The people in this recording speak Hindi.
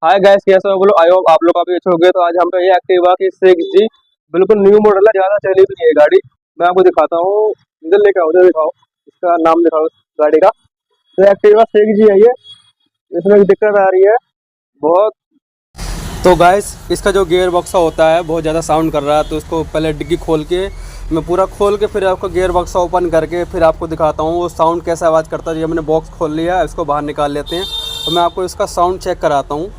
हाय गैस, कैसे हो बोलो। आई होप आप लोग काफी अच्छे हो गए। तो आज हम पे ये एक्टिवा की 6G बिल्कुल न्यू मॉडल है, ज्यादा चली भी नहीं है गाड़ी। मैं आपको दिखाता हूँ, इधर लेके आओ, उधर दिखाओ, इसका नाम दिखाओ गाड़ी का। तो एक्टिवा 6G है ये। इसमें एक दिक्कत आ रही है बहुत। तो गाइस, इसका जो गियर बॉक्स होता है बहुत ज़्यादा साउंड कर रहा है, तो इसको पहले डिग्गी खोल के मैं पूरा खोल के फिर आपको गियर बॉक्स ओपन करके फिर आपको दिखाता हूँ वो साउंड कैसा आवाज़ करता है। ये मैंने बॉक्स खोल लिया है, इसको बाहर निकाल लेते हैं। तो मैं आपको इसका साउंड चेक कराता हूँ।